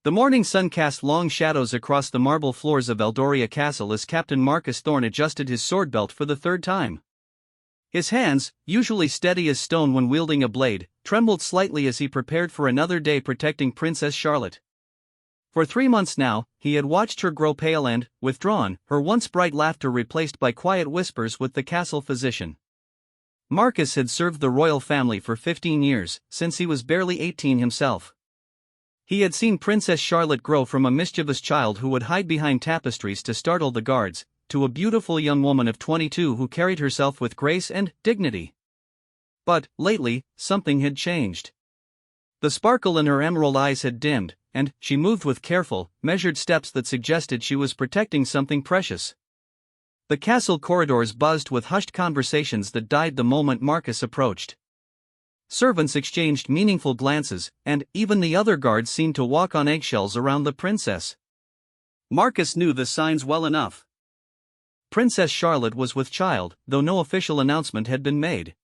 The morning sun cast long shadows across the marble floors of Eldoria Castle as Captain Marcus Thorne adjusted his sword belt for the third time. His hands, usually steady as stone when wielding a blade, trembled slightly as he prepared for another day protecting Princess Charlotte. For 3 months now, he had watched her grow pale and, withdrawn, her once bright laughter replaced by quiet whispers with the castle physician. Marcus had served the royal family for 15 years, since he was barely 18 himself. He had seen Princess Charlotte grow from a mischievous child who would hide behind tapestries to startle the guards, to a beautiful young woman of 22 who carried herself with grace and dignity. But, lately, something had changed. The sparkle in her emerald eyes had dimmed, and she moved with careful, measured steps that suggested she was protecting something precious. The castle corridors buzzed with hushed conversations that died the moment Marcus approached. Servants exchanged meaningful glances, and even the other guards seemed to walk on eggshells around the princess. Marcus knew the signs well enough. Princess Charlotte was with child, though no official announcement had been made.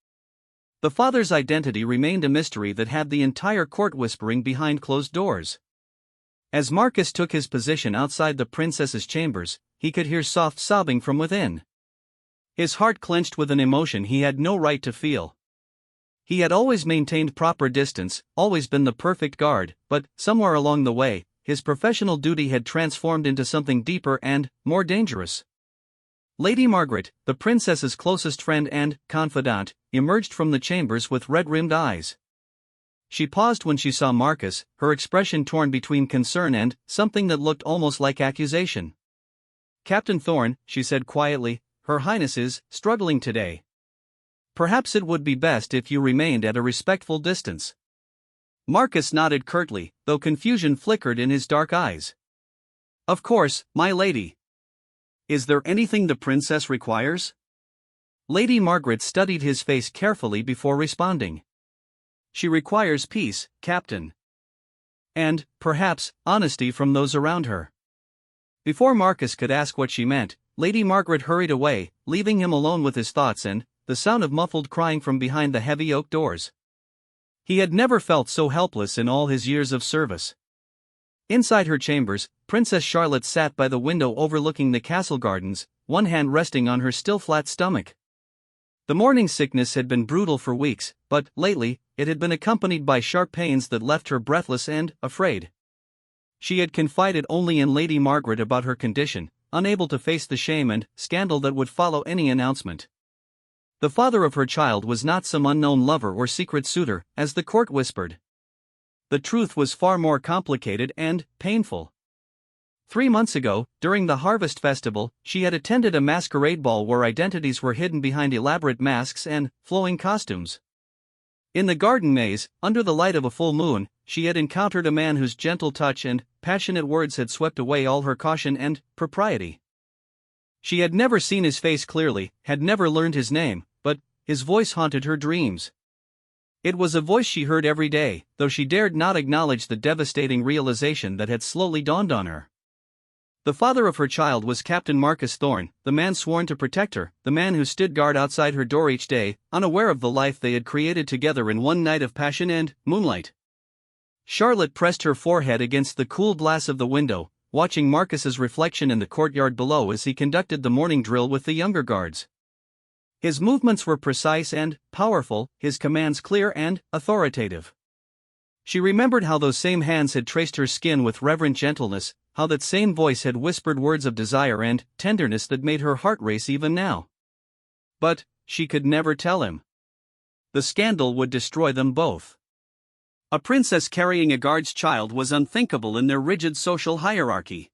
The father's identity remained a mystery that had the entire court whispering behind closed doors. As Marcus took his position outside the princess's chambers, he could hear soft sobbing from within. His heart clenched with an emotion he had no right to feel. He had always maintained proper distance, always been the perfect guard, but, somewhere along the way, his professional duty had transformed into something deeper and more dangerous. Lady Margaret, the princess's closest friend and confidant, emerged from the chambers with red-rimmed eyes. She paused when she saw Marcus, her expression torn between concern and something that looked almost like accusation. "Captain Thorne," she said quietly, "Her Highness is struggling today. Perhaps it would be best if you remained at a respectful distance." Marcus nodded curtly, though confusion flickered in his dark eyes. "Of course, my lady. Is there anything the princess requires?" Lady Margaret studied his face carefully before responding. "She requires peace, Captain. And, perhaps, honesty from those around her." Before Marcus could ask what she meant, Lady Margaret hurried away, leaving him alone with his thoughts and the sound of muffled crying from behind the heavy oak doors. He had never felt so helpless in all his years of service. Inside her chambers, Princess Charlotte sat by the window overlooking the castle gardens, one hand resting on her still flat stomach. The morning sickness had been brutal for weeks, but, lately, it had been accompanied by sharp pains that left her breathless and afraid. She had confided only in Lady Margaret about her condition, unable to face the shame and scandal that would follow any announcement. The father of her child was not some unknown lover or secret suitor, as the court whispered. The truth was far more complicated and painful. 3 months ago, during the harvest festival, she had attended a masquerade ball where identities were hidden behind elaborate masks and flowing costumes. In the garden maze, under the light of a full moon, she had encountered a man whose gentle touch and passionate words had swept away all her caution and propriety. She had never seen his face clearly, had never learned his name, but his voice haunted her dreams. It was a voice she heard every day, though she dared not acknowledge the devastating realization that had slowly dawned on her. The father of her child was Captain Marcus Thorne, the man sworn to protect her, the man who stood guard outside her door each day, unaware of the life they had created together in one night of passion and moonlight. Charlotte pressed her forehead against the cool glass of the window, watching Marcus's reflection in the courtyard below as he conducted the morning drill with the younger guards. His movements were precise and powerful, his commands clear and authoritative. She remembered how those same hands had traced her skin with reverent gentleness, how that same voice had whispered words of desire and tenderness that made her heart race even now. But she could never tell him. The scandal would destroy them both. A princess carrying a guard's child was unthinkable in their rigid social hierarchy.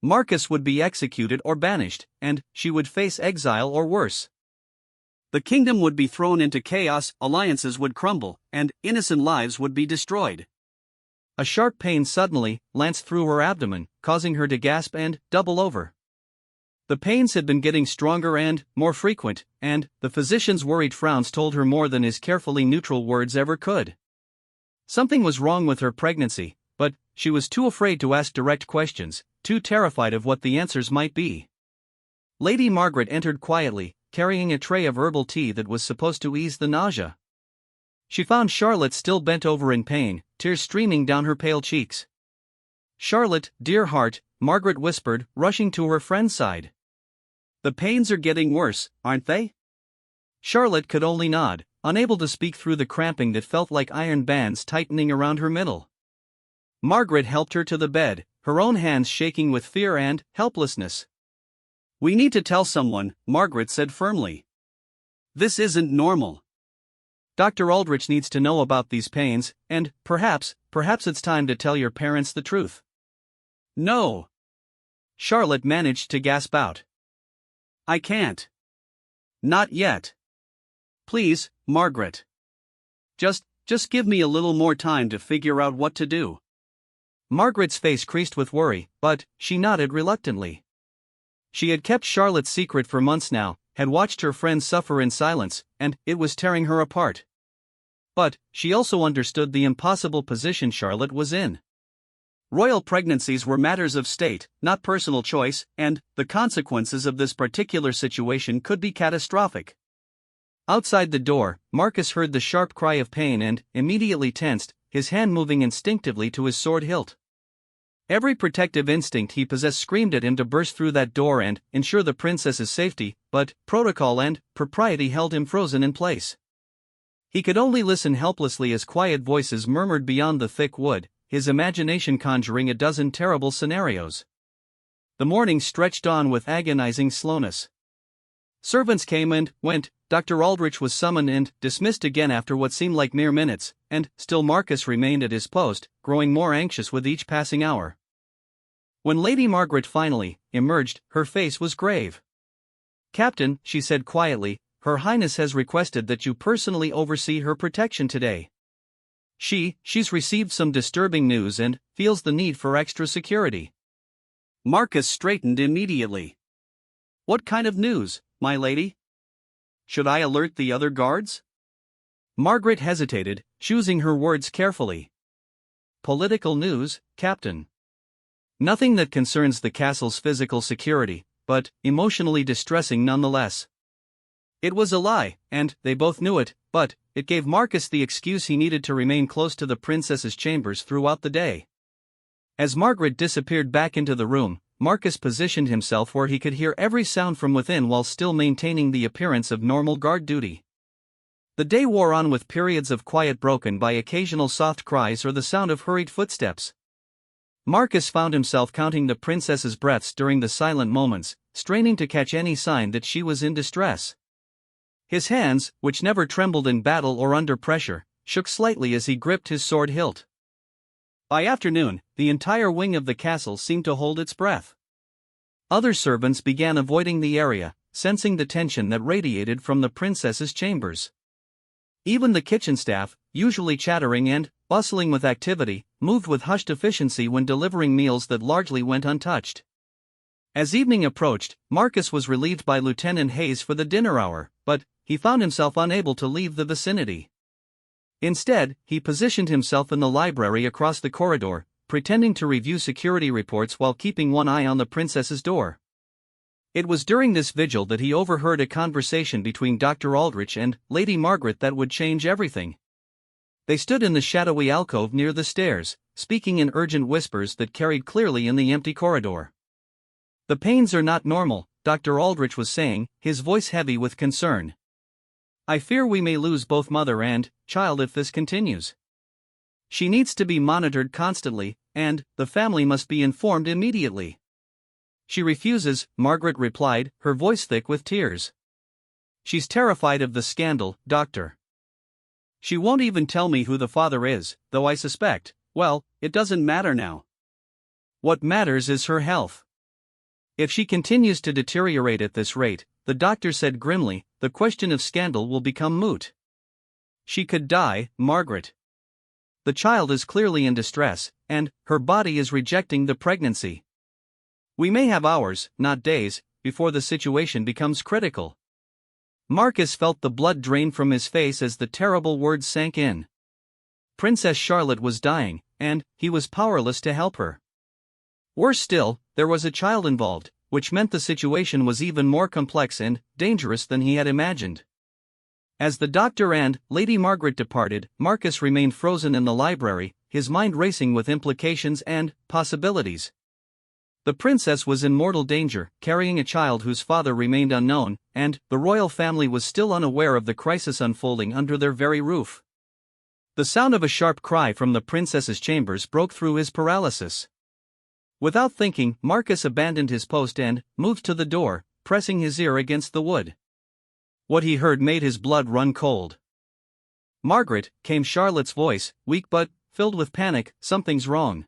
Marcus would be executed or banished, and she would face exile or worse. The kingdom would be thrown into chaos, alliances would crumble, and innocent lives would be destroyed. A sharp pain suddenly lanced through her abdomen, causing her to gasp and double over. The pains had been getting stronger and more frequent, and the physician's worried frowns told her more than his carefully neutral words ever could. Something was wrong with her pregnancy, but she was too afraid to ask direct questions, too terrified of what the answers might be. Lady Margaret entered quietly, carrying a tray of herbal tea that was supposed to ease the nausea. She found Charlotte still bent over in pain, tears streaming down her pale cheeks. Charlotte, dear heart, Margaret whispered, rushing to her friend's side. The pains are getting worse, aren't they? Charlotte could only nod, unable to speak through the cramping that felt like iron bands tightening around her middle. Margaret helped her to the bed, her own hands shaking with fear and helplessness. We need to tell someone, Margaret said firmly. This isn't normal. Dr. Aldrich needs to know about these pains, and, perhaps it's time to tell your parents the truth. No. Charlotte managed to gasp out. I can't. Not yet. Please, Margaret. Just give me a little more time to figure out what to do. Margaret's face creased with worry, but she nodded reluctantly. She had kept Charlotte's secret for months now, had watched her friend suffer in silence, and it was tearing her apart. But she also understood the impossible position Charlotte was in. Royal pregnancies were matters of state, not personal choice, and the consequences of this particular situation could be catastrophic. Outside the door, Marcus heard the sharp cry of pain and immediately tensed, his hand moving instinctively to his sword hilt. Every protective instinct he possessed screamed at him to burst through that door and ensure the princess's safety, but protocol and propriety held him frozen in place. He could only listen helplessly as quiet voices murmured beyond the thick wood, his imagination conjuring a dozen terrible scenarios. The morning stretched on with agonizing slowness. Servants came and went, Dr. Aldrich was summoned and dismissed again after what seemed like mere minutes, and still Marcus remained at his post, growing more anxious with each passing hour. When Lady Margaret finally emerged, her face was grave. Captain, she said quietly, Her Highness has requested that you personally oversee her protection today. She's received some disturbing news and feels the need for extra security. Marcus straightened immediately. What kind of news, my lady? Should I alert the other guards? Margaret hesitated, choosing her words carefully. Political news, Captain. Nothing that concerns the castle's physical security, but emotionally distressing nonetheless. It was a lie, and they both knew it, but it gave Marcus the excuse he needed to remain close to the princess's chambers throughout the day. As Margaret disappeared back into the room, Marcus positioned himself where he could hear every sound from within while still maintaining the appearance of normal guard duty. The day wore on with periods of quiet broken by occasional soft cries or the sound of hurried footsteps. Marcus found himself counting the princess's breaths during the silent moments, straining to catch any sign that she was in distress. His hands, which never trembled in battle or under pressure, shook slightly as he gripped his sword hilt. By afternoon, the entire wing of the castle seemed to hold its breath. Other servants began avoiding the area, sensing the tension that radiated from the princess's chambers. Even the kitchen staff, usually chattering and bustling with activity, moved with hushed efficiency when delivering meals that largely went untouched. As evening approached, Marcus was relieved by Lieutenant Hayes for the dinner hour, but he found himself unable to leave the vicinity. Instead, he positioned himself in the library across the corridor, pretending to review security reports while keeping one eye on the princess's door. It was during this vigil that he overheard a conversation between Dr. Aldrich and Lady Margaret that would change everything. They stood in the shadowy alcove near the stairs, speaking in urgent whispers that carried clearly in the empty corridor. The pains are not normal, Dr. Aldrich was saying, his voice heavy with concern. I fear we may lose both mother and child if this continues. She needs to be monitored constantly, and the family must be informed immediately. She refuses, Margaret replied, her voice thick with tears. She's terrified of the scandal, Doctor. She won't even tell me who the father is, though I suspect, well, it doesn't matter now. What matters is her health. If she continues to deteriorate at this rate, the doctor said grimly, the question of scandal will become moot. She could die, Margaret. The child is clearly in distress, and her body is rejecting the pregnancy. We may have hours, not days, before the situation becomes critical. Marcus felt the blood drain from his face as the terrible words sank in. Princess Charlotte was dying, and he was powerless to help her. Worse still, there was a child involved, which meant the situation was even more complex and dangerous than he had imagined. As the doctor and Lady Margaret departed, Marcus remained frozen in the library, his mind racing with implications and possibilities. The princess was in mortal danger, carrying a child whose father remained unknown, and the royal family was still unaware of the crisis unfolding under their very roof. The sound of a sharp cry from the princess's chambers broke through his paralysis. Without thinking, Marcus abandoned his post and moved to the door, pressing his ear against the wood. What he heard made his blood run cold. "Margaret," came Charlotte's voice, weak but filled with panic, "something's wrong.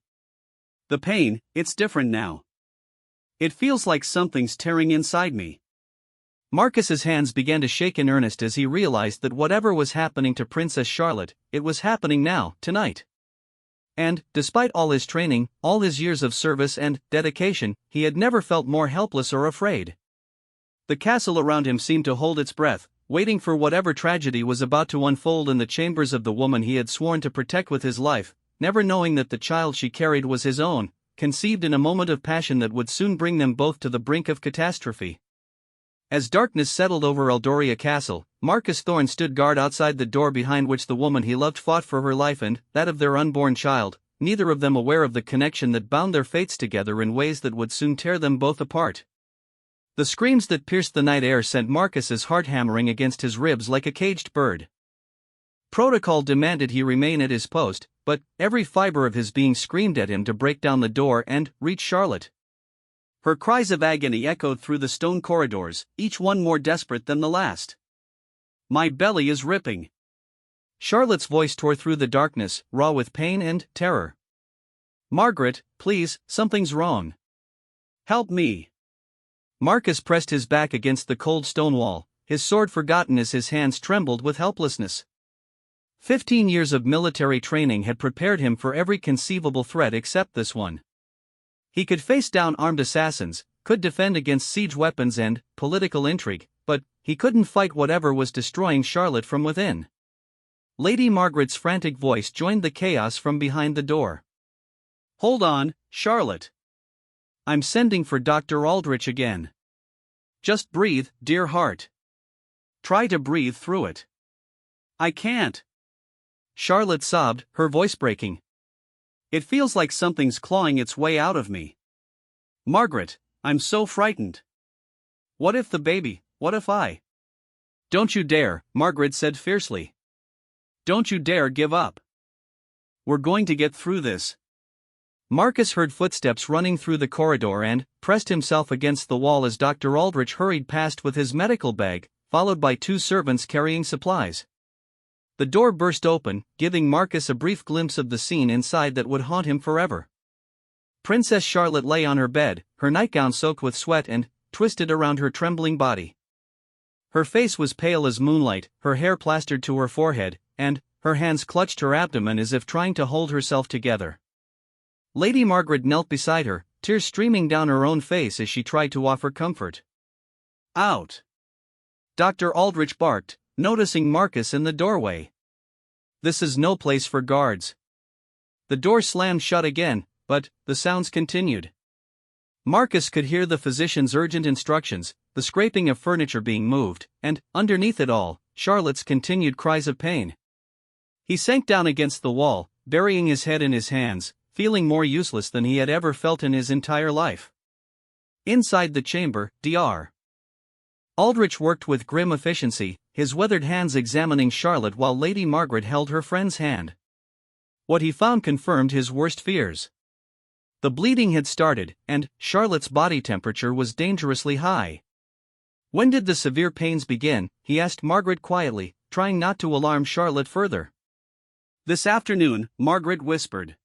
The pain, it's different now. It feels like something's tearing inside me." Marcus's hands began to shake in earnest as he realized that whatever was happening to Princess Charlotte, it was happening now, tonight. And, despite all his training, all his years of service and dedication, he had never felt more helpless or afraid. The castle around him seemed to hold its breath, waiting for whatever tragedy was about to unfold in the chambers of the woman he had sworn to protect with his life, never knowing that the child she carried was his own, conceived in a moment of passion that would soon bring them both to the brink of catastrophe. As darkness settled over Eldoria Castle, Marcus Thorne stood guard outside the door behind which the woman he loved fought for her life and that of their unborn child, neither of them aware of the connection that bound their fates together in ways that would soon tear them both apart. The screams that pierced the night air sent Marcus's heart hammering against his ribs like a caged bird. Protocol demanded he remain at his post, but every fiber of his being screamed at him to break down the door and reach Charlotte. Her cries of agony echoed through the stone corridors, each one more desperate than the last. "My belly is ripping." Charlotte's voice tore through the darkness, raw with pain and terror. "Margaret, please, something's wrong. Help me." Marcus pressed his back against the cold stone wall, his sword forgotten as his hands trembled with helplessness. 15 years of military training had prepared him for every conceivable threat except this one. He could face down armed assassins, could defend against siege weapons and political intrigue, but he couldn't fight whatever was destroying Charlotte from within. Lady Margaret's frantic voice joined the chaos from behind the door. "Hold on, Charlotte. I'm sending for Dr. Aldrich again. Just breathe, dear heart. Try to breathe through it." "I can't." Charlotte sobbed, her voice breaking. "It feels like something's clawing its way out of me. Margaret, I'm so frightened. What if the baby, what if I—" "Don't you dare," Margaret said fiercely. "Don't you dare give up. We're going to get through this." Marcus heard footsteps running through the corridor and pressed himself against the wall as Dr. Aldrich hurried past with his medical bag, followed by 2 servants carrying supplies. The door burst open, giving Marcus a brief glimpse of the scene inside that would haunt him forever. Princess Charlotte lay on her bed, her nightgown soaked with sweat and twisted around her trembling body. Her face was pale as moonlight, her hair plastered to her forehead, and her hands clutched her abdomen as if trying to hold herself together. Lady Margaret knelt beside her, tears streaming down her own face as she tried to offer comfort. "Out!" Dr. Aldrich barked, noticing Marcus in the doorway. "This is no place for guards." The door slammed shut again, but the sounds continued. Marcus could hear the physician's urgent instructions, the scraping of furniture being moved, and, underneath it all, Charlotte's continued cries of pain. He sank down against the wall, burying his head in his hands, feeling more useless than he had ever felt in his entire life. Inside the chamber, Dr. Aldrich worked with grim efficiency, his weathered hands examining Charlotte while Lady Margaret held her friend's hand. What he found confirmed his worst fears. The bleeding had started, and Charlotte's body temperature was dangerously high. "When did the severe pains begin?" he asked Margaret quietly, trying not to alarm Charlotte further. "This afternoon," Margaret whispered.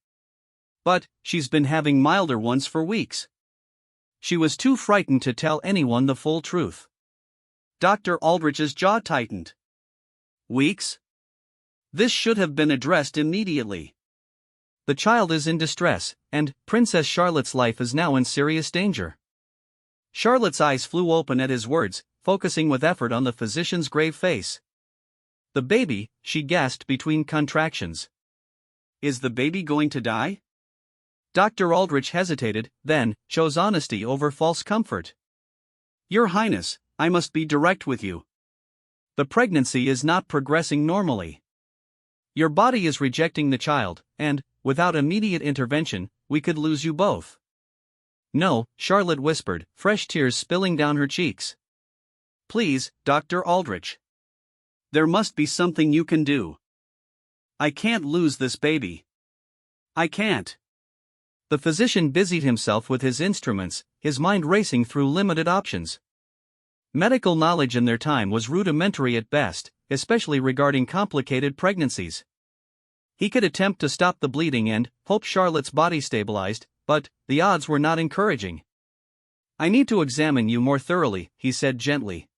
"But she's been having milder ones for weeks." She was too frightened to tell anyone the full truth. Dr. Aldrich's jaw tightened. "Weeks? This should have been addressed immediately. The child is in distress, and Princess Charlotte's life is now in serious danger." Charlotte's eyes flew open at his words, focusing with effort on the physician's grave face. "The baby," she gasped between contractions. "Is the baby going to die?" Dr. Aldrich hesitated, then chose honesty over false comfort. "Your Highness, I must be direct with you. The pregnancy is not progressing normally. Your body is rejecting the child, and without immediate intervention, we could lose you both. No, Charlotte whispered, fresh tears spilling down her cheeks. Please, Dr. Aldrich. There must be something you can do. I can't lose this baby. I can't. The physician busied himself with his instruments, his mind racing through limited options. Medical knowledge in their time was rudimentary at best, especially regarding complicated pregnancies. He could attempt to stop the bleeding and hope Charlotte's body stabilized, but the odds were not encouraging. I need to examine you more thoroughly, he said gently.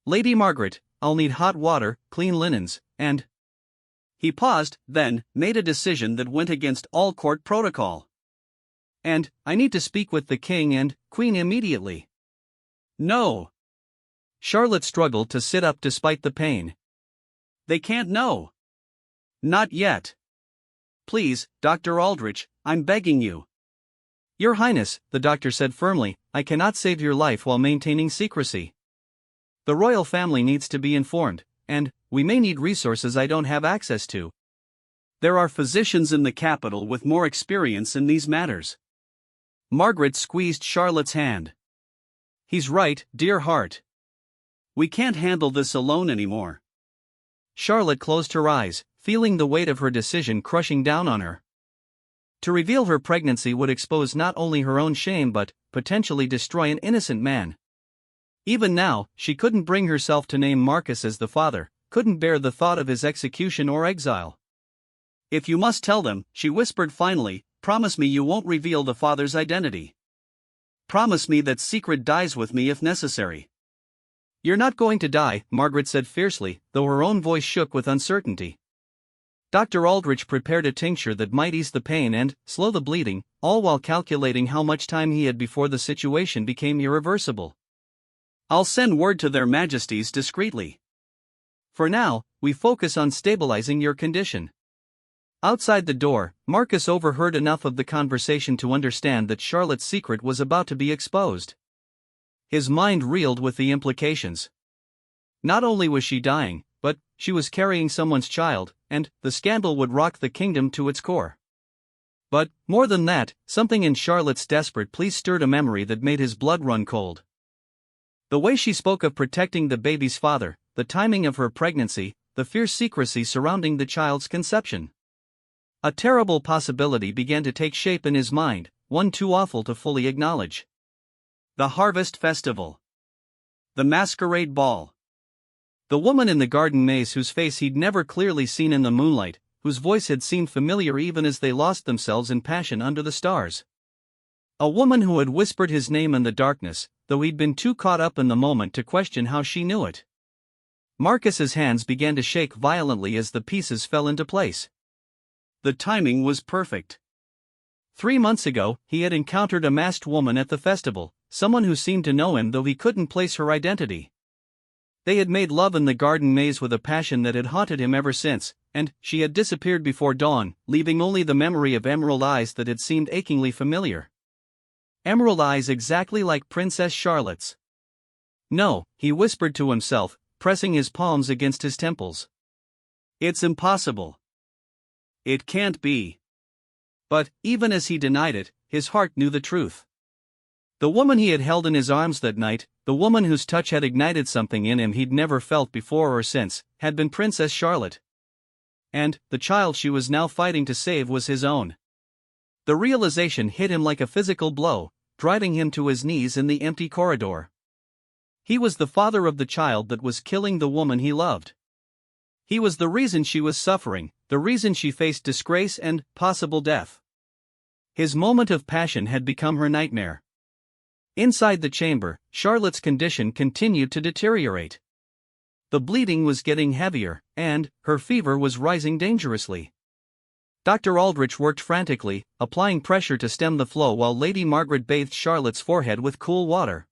Lady Margaret, I'll need hot water, clean linens, and... He paused, then made a decision that went against all court protocol. And I need to speak with the king and queen immediately. No. Charlotte struggled to sit up despite the pain. They can't know. Not yet. Please, Dr. Aldrich, I'm begging you. Your Highness, the doctor said firmly, I cannot save your life while maintaining secrecy. The royal family needs to be informed, and we may need resources I don't have access to. There are physicians in the capital with more experience in these matters. Margaret squeezed Charlotte's hand. He's right, dear heart. We can't handle this alone anymore. Charlotte closed her eyes, feeling the weight of her decision crushing down on her. To reveal her pregnancy would expose not only her own shame but potentially destroy an innocent man. Even now, she couldn't bring herself to name Marcus as the father, couldn't bear the thought of his execution or exile. If you must tell them, she whispered finally, promise me you won't reveal the father's identity. Promise me that secret dies with me if necessary. You're not going to die, Margaret said fiercely, though her own voice shook with uncertainty. Dr. Aldrich prepared a tincture that might ease the pain and slow the bleeding, all while calculating how much time he had before the situation became irreversible. I'll send word to their majesties discreetly. For now, we focus on stabilizing your condition. Outside the door, Marcus overheard enough of the conversation to understand that Charlotte's secret was about to be exposed. His mind reeled with the implications. Not only was she dying, but she was carrying someone's child, and the scandal would rock the kingdom to its core. But, more than that, something in Charlotte's desperate plea stirred a memory that made his blood run cold. The way she spoke of protecting the baby's father, the timing of her pregnancy, the fierce secrecy surrounding the child's conception. A terrible possibility began to take shape in his mind, one too awful to fully acknowledge. The Harvest Festival. The Masquerade Ball. The woman in the garden maze whose face he'd never clearly seen in the moonlight, whose voice had seemed familiar even as they lost themselves in passion under the stars. A woman who had whispered his name in the darkness, though he'd been too caught up in the moment to question how she knew it. Marcus's hands began to shake violently as the pieces fell into place. The timing was perfect. 3 months ago, he had encountered a masked woman at the festival, someone who seemed to know him though he couldn't place her identity. They had made love in the garden maze with a passion that had haunted him ever since, and she had disappeared before dawn, leaving only the memory of emerald eyes that had seemed achingly familiar. Emerald eyes exactly like Princess Charlotte's. No, he whispered to himself, pressing his palms against his temples. It's impossible. It can't be. But, even as he denied it, his heart knew the truth. The woman he had held in his arms that night, the woman whose touch had ignited something in him he'd never felt before or since, had been Princess Charlotte. And the child she was now fighting to save was his own. The realization hit him like a physical blow, driving him to his knees in the empty corridor. He was the father of the child that was killing the woman he loved. He was the reason she was suffering, the reason she faced disgrace and possible death. His moment of passion had become her nightmare. Inside the chamber, Charlotte's condition continued to deteriorate. The bleeding was getting heavier, and her fever was rising dangerously. Dr. Aldrich worked frantically, applying pressure to stem the flow while Lady Margaret bathed Charlotte's forehead with cool water.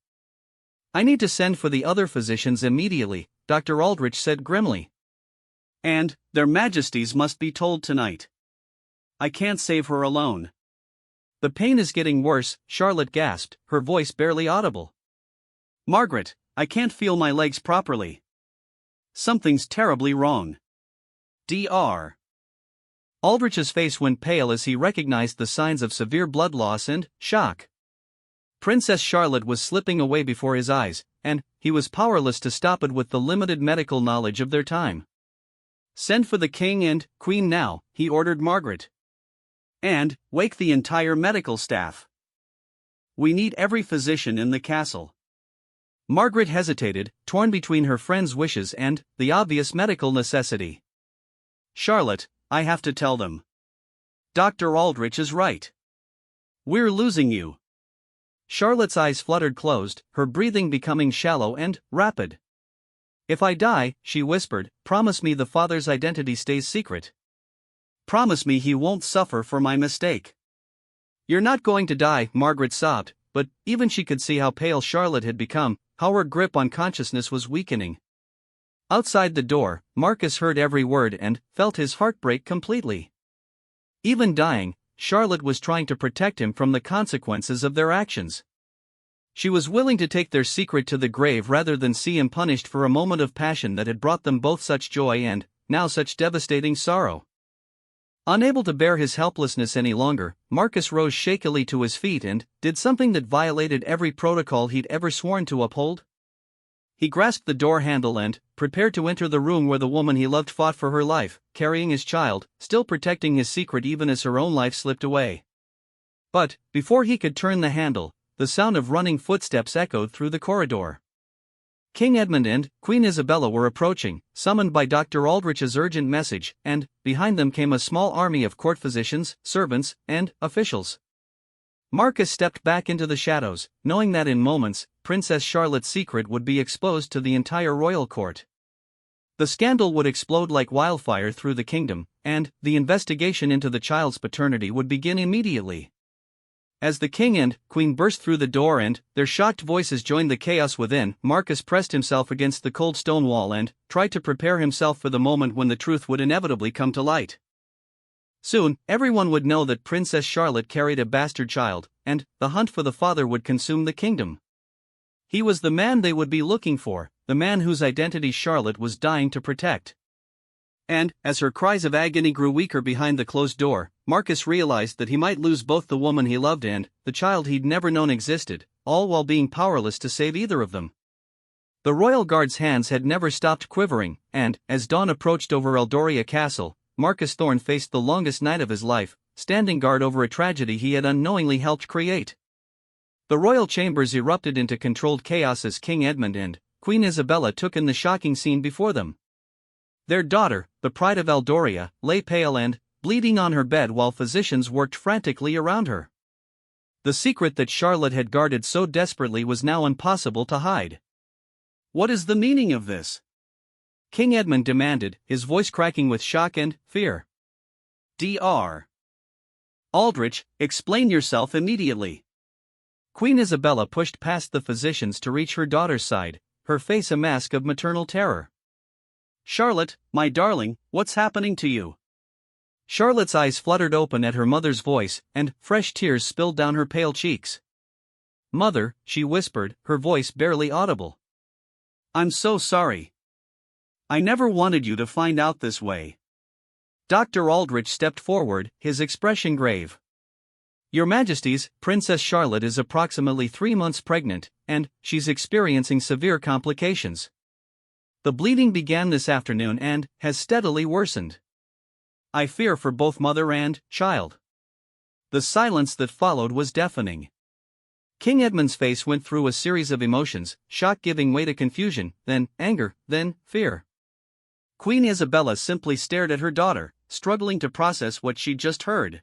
I need to send for the other physicians immediately, Dr. Aldrich said grimly. And their majesties must be told tonight. I can't save her alone. The pain is getting worse, Charlotte gasped, her voice barely audible. Margaret, I can't feel my legs properly. Something's terribly wrong. Dr. Aldrich's face went pale as he recognized the signs of severe blood loss and shock. Princess Charlotte was slipping away before his eyes, and he was powerless to stop it with the limited medical knowledge of their time. "Send for the king and queen now," he ordered Margaret. "And wake the entire medical staff. We need every physician in the castle." Margaret hesitated, torn between her friend's wishes and the obvious medical necessity. "Charlotte, I have to tell them. Dr. Aldrich is right. We're losing you." Charlotte's eyes fluttered closed, her breathing becoming shallow and rapid. "If I die," she whispered, "promise me the father's identity stays secret. Promise me he won't suffer for my mistake." "You're not going to die," Margaret sobbed, but even she could see how pale Charlotte had become, how her grip on consciousness was weakening. Outside the door, Marcus heard every word and felt his heart break completely. Even dying, Charlotte was trying to protect him from the consequences of their actions. She was willing to take their secret to the grave rather than see him punished for a moment of passion that had brought them both such joy and, now, such devastating sorrow. Unable to bear his helplessness any longer, Marcus rose shakily to his feet and did something that violated every protocol he'd ever sworn to uphold. He grasped the door handle and prepared to enter the room where the woman he loved fought for her life, carrying his child, still protecting his secret even as her own life slipped away. But before he could turn the handle, the sound of running footsteps echoed through the corridor. King Edmund and Queen Isabella were approaching, summoned by Dr. Aldrich's urgent message, and behind them came a small army of court physicians, servants, and officials. Marcus stepped back into the shadows, knowing that in moments, Princess Charlotte's secret would be exposed to the entire royal court. The scandal would explode like wildfire through the kingdom, and the investigation into the child's paternity would begin immediately. As the king and queen burst through the door and their shocked voices joined the chaos within, Marcus pressed himself against the cold stone wall and tried to prepare himself for the moment when the truth would inevitably come to light. Soon, everyone would know that Princess Charlotte carried a bastard child, and the hunt for the father would consume the kingdom. He was the man they would be looking for, the man whose identity Charlotte was dying to protect. And, as her cries of agony grew weaker behind the closed door, Marcus realized that he might lose both the woman he loved and the child he'd never known existed, all while being powerless to save either of them. The royal guard's hands had never stopped quivering, and, as dawn approached over Eldoria Castle, Marcus Thorne faced the longest night of his life, standing guard over a tragedy he had unknowingly helped create. The royal chambers erupted into controlled chaos as King Edmund and Queen Isabella took in the shocking scene before them. Their daughter, the pride of Eldoria, lay pale and bleeding on her bed while physicians worked frantically around her. The secret that Charlotte had guarded so desperately was now impossible to hide. "What is the meaning of this?" King Edmund demanded, his voice cracking with shock and fear. "Dr. Aldrich, explain yourself immediately." Queen Isabella pushed past the physicians to reach her daughter's side, her face a mask of maternal terror. "Charlotte, my darling, what's happening to you?" Charlotte's eyes fluttered open at her mother's voice, and fresh tears spilled down her pale cheeks. "Mother," she whispered, her voice barely audible. "I'm so sorry. I never wanted you to find out this way." Dr. Aldrich stepped forward, his expression grave. "Your Majesties, Princess Charlotte is approximately 3 months pregnant, and she's experiencing severe complications. The bleeding began this afternoon and has steadily worsened. I fear for both mother and child." The silence that followed was deafening. King Edmund's face went through a series of emotions, shock giving way to confusion, then anger, then fear. Queen Isabella simply stared at her daughter, struggling to process what she'd just heard.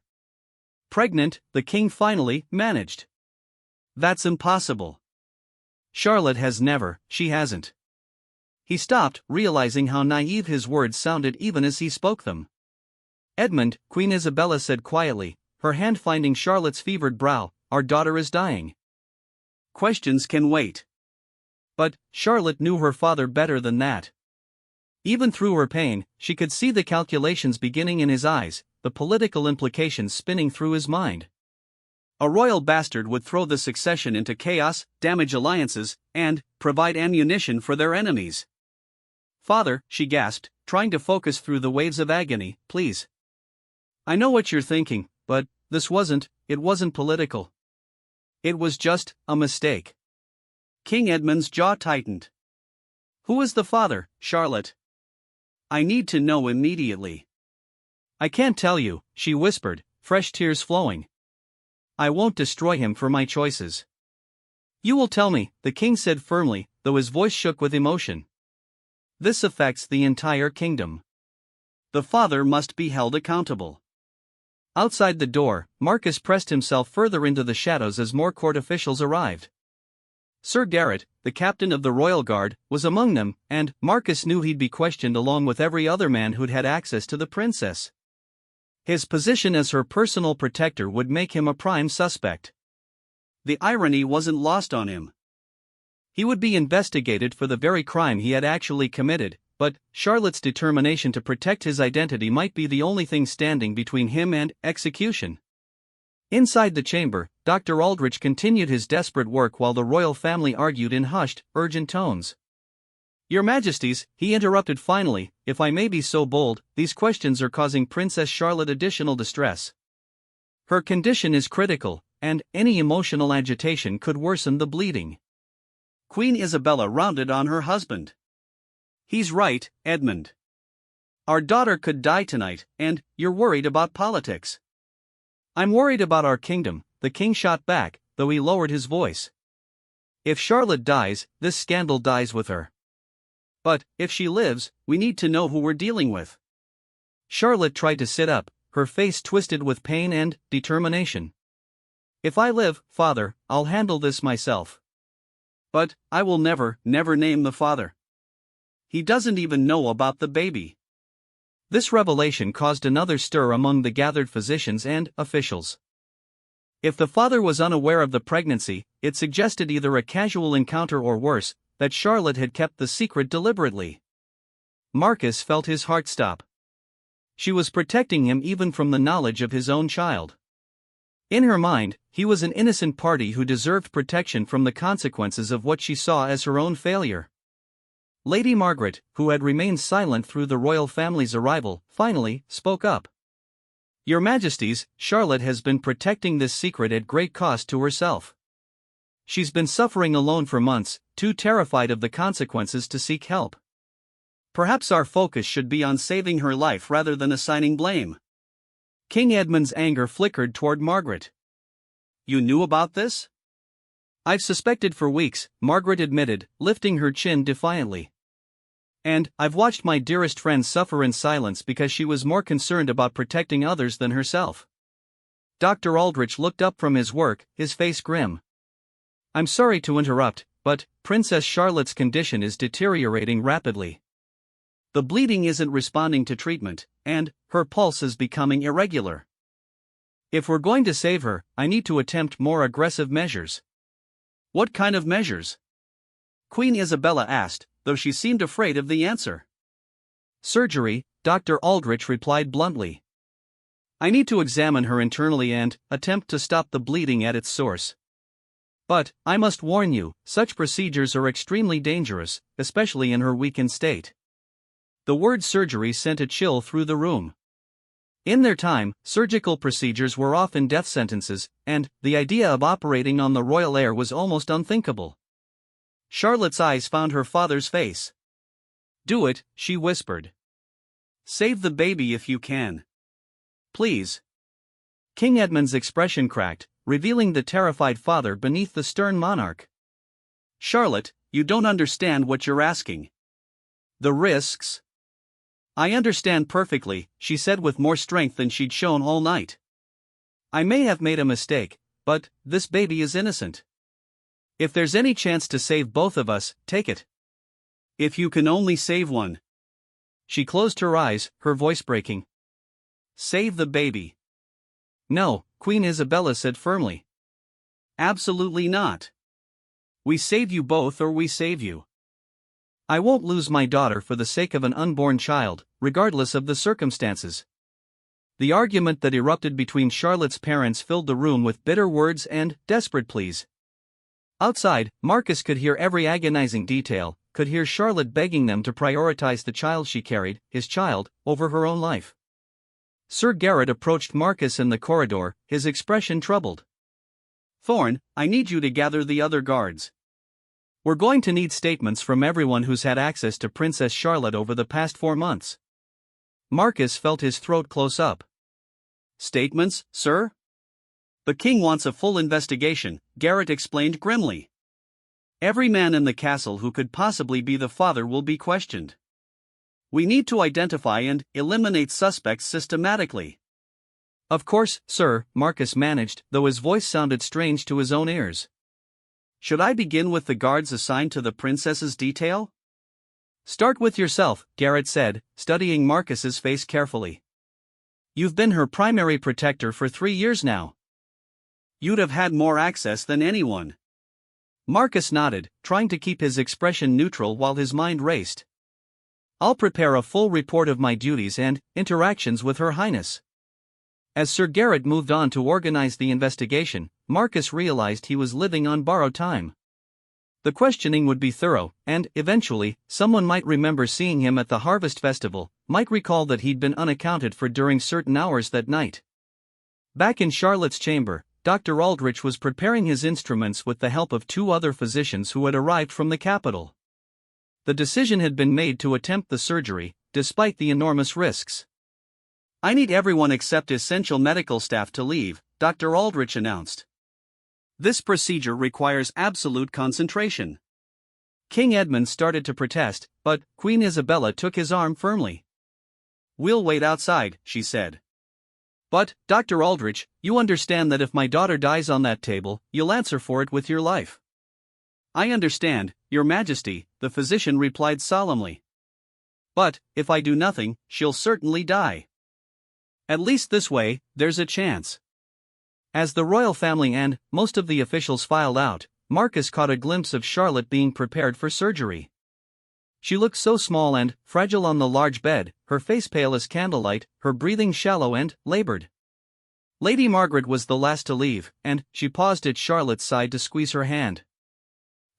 "Pregnant," the king finally managed. "That's impossible. Charlotte has never, she hasn't." He stopped, realizing how naive his words sounded even as he spoke them. "Edmund," Queen Isabella said quietly, her hand finding Charlotte's fevered brow, "our daughter is dying. Questions can wait." But Charlotte knew her father better than that. Even through her pain, she could see the calculations beginning in his eyes, the political implications spinning through his mind. A royal bastard would throw the succession into chaos, damage alliances, and provide ammunition for their enemies. "Father," she gasped, trying to focus through the waves of agony, "please. I know what you're thinking, but it wasn't political. It was just a mistake. King Edmund's jaw tightened. Who is the father, Charlotte? I need to know immediately. I can't tell you, she whispered, fresh tears flowing. I won't destroy him for my choices. You will tell me, the king said firmly, though his voice shook with emotion. This affects the entire kingdom. The father must be held accountable. Outside the door, Marcus pressed himself further into the shadows as more court officials arrived. Sir Garrett, the captain of the royal guard, was among them, and Marcus knew he'd be questioned along with every other man who'd had access to the princess. His position as her personal protector would make him a prime suspect. The irony wasn't lost on him. He would be investigated for the very crime he had actually committed, but Charlotte's determination to protect his identity might be the only thing standing between him and execution. Inside the chamber, Dr. Aldrich continued his desperate work while the royal family argued in hushed, urgent tones. Your Majesties, he interrupted finally, if I may be so bold, these questions are causing Princess Charlotte additional distress. Her condition is critical, and any emotional agitation could worsen the bleeding. Queen Isabella rounded on her husband. He's right, Edmund. Our daughter could die tonight, and you're worried about politics. I'm worried about our kingdom, the king shot back, though he lowered his voice. If Charlotte dies, this scandal dies with her. But, if she lives, we need to know who we're dealing with. Charlotte tried to sit up, her face twisted with pain and determination. If I live, father, I'll handle this myself. But, I will never name the father. He doesn't even know about the baby. This revelation caused another stir among the gathered physicians and officials. If the father was unaware of the pregnancy, it suggested either a casual encounter or worse, that Charlotte had kept the secret deliberately. Marcus felt his heart stop. She was protecting him even from the knowledge of his own child. In her mind, he was an innocent party who deserved protection from the consequences of what she saw as her own failure. Lady Margaret, who had remained silent through the royal family's arrival, finally spoke up. Your Majesties, Charlotte has been protecting this secret at great cost to herself. She's been suffering alone for months, too terrified of the consequences to seek help. Perhaps our focus should be on saving her life rather than assigning blame. King Edmund's anger flickered toward Margaret. You knew about this? I've suspected for weeks, Margaret admitted, lifting her chin defiantly. And I've watched my dearest friend suffer in silence because she was more concerned about protecting others than herself. Dr. Aldrich looked up from his work, his face grim. I'm sorry to interrupt, but Princess Charlotte's condition is deteriorating rapidly. The bleeding isn't responding to treatment, and her pulse is becoming irregular. If we're going to save her, I need to attempt more aggressive measures. What kind of measures? Queen Isabella asked, though she seemed afraid of the answer. Surgery, Dr. Aldrich replied bluntly. I need to examine her internally and attempt to stop the bleeding at its source. But, I must warn you, such procedures are extremely dangerous, especially in her weakened state. The word surgery sent a chill through the room. In their time, surgical procedures were often death sentences, and the idea of operating on the royal heir was almost unthinkable. Charlotte's eyes found her father's face. Do it, she whispered. Save the baby if you can. Please. King Edmund's expression cracked, revealing the terrified father beneath the stern monarch. Charlotte, you don't understand what you're asking. The risks? I understand perfectly, she said with more strength than she'd shown all night. I may have made a mistake, but this baby is innocent. If there's any chance to save both of us, take it. If you can only save one. She closed her eyes, her voice breaking. Save the baby. No, Queen Isabella said firmly. Absolutely not. We save you both or we save you. I won't lose my daughter for the sake of an unborn child, regardless of the circumstances. The argument that erupted between Charlotte's parents filled the room with bitter words and desperate pleas. Outside, Marcus could hear every agonizing detail, could hear Charlotte begging them to prioritize the child she carried, his child, over her own life. Sir Garrett approached Marcus in the corridor, his expression troubled. "Thorne, I need you to gather the other guards. We're going to need statements from everyone who's had access to Princess Charlotte over the past 4 months." Marcus felt his throat close up. "Statements, sir? The king wants a full investigation," Garrett explained grimly. "Every man in the castle who could possibly be the father will be questioned. We need to identify and eliminate suspects systematically." "Of course, sir," Marcus managed, though his voice sounded strange to his own ears. "Should I begin with the guards assigned to the princess's detail?" "Start with yourself," Garrett said, studying Marcus's face carefully. "You've been her primary protector for 3 years now. You'd have had more access than anyone." Marcus nodded, trying to keep his expression neutral while his mind raced. "I'll prepare a full report of my duties and interactions with Her Highness." As Sir Garrett moved on to organize the investigation, Marcus realized he was living on borrowed time. The questioning would be thorough, and, eventually, someone might remember seeing him at the Harvest Festival, might recall that he'd been unaccounted for during certain hours that night. Back in Charlotte's chamber, Dr. Aldrich was preparing his instruments with the help of 2 other physicians who had arrived from the capital. The decision had been made to attempt the surgery, despite the enormous risks. "I need everyone except essential medical staff to leave," Dr. Aldrich announced. "This procedure requires absolute concentration." King Edmund started to protest, but Queen Isabella took his arm firmly. "We'll wait outside," she said. "But, Dr. Aldrich, you understand that if my daughter dies on that table, you'll answer for it with your life." "I understand, Your Majesty," the physician replied solemnly. "But, if I do nothing, she'll certainly die. At least this way, there's a chance." As the royal family and most of the officials filed out, Marcus caught a glimpse of Charlotte being prepared for surgery. She looked so small and fragile on the large bed, her face pale as candlelight, her breathing shallow and labored. Lady Margaret was the last to leave, and she paused at Charlotte's side to squeeze her hand.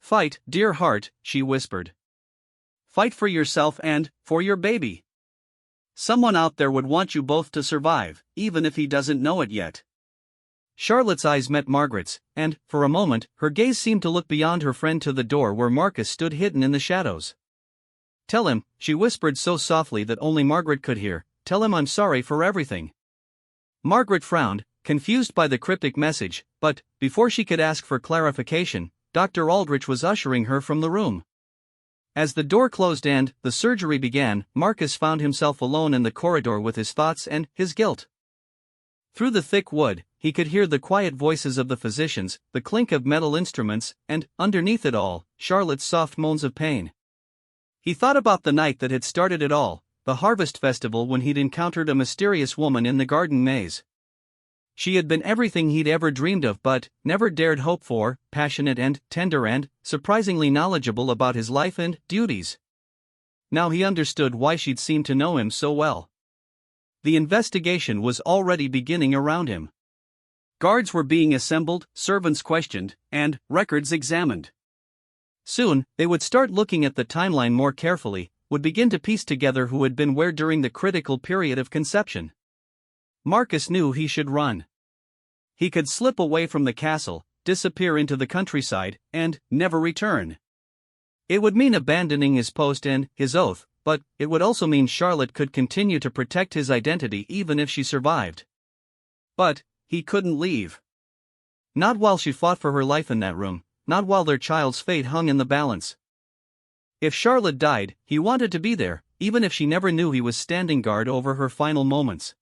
"Fight, dear heart," she whispered. "Fight for yourself and for your baby. Someone out there would want you both to survive, even if he doesn't know it yet." Charlotte's eyes met Margaret's, and, for a moment, her gaze seemed to look beyond her friend to the door where Marcus stood hidden in the shadows. "Tell him," she whispered so softly that only Margaret could hear, "tell him I'm sorry for everything." Margaret frowned, confused by the cryptic message, but, before she could ask for clarification, Dr. Aldrich was ushering her from the room. As the door closed and the surgery began, Marcus found himself alone in the corridor with his thoughts and his guilt. Through the thick wood, he could hear the quiet voices of the physicians, the clink of metal instruments, and, underneath it all, Charlotte's soft moans of pain. He thought about the night that had started it all, the Harvest Festival, when he'd encountered a mysterious woman in the garden maze. She had been everything he'd ever dreamed of but never dared hope for, passionate and tender and surprisingly knowledgeable about his life and duties. Now he understood why she'd seemed to know him so well. The investigation was already beginning around him. Guards were being assembled, servants questioned, and records examined. Soon, they would start looking at the timeline more carefully, would begin to piece together who had been where during the critical period of conception. Marcus knew he should run. He could slip away from the castle, disappear into the countryside, and never return. It would mean abandoning his post and his oath, but it would also mean Charlotte could continue to protect his identity even if she survived. But he couldn't leave. Not while she fought for her life in that room, not while their child's fate hung in the balance. If Charlotte died, he wanted to be there, even if she never knew he was standing guard over her final moments.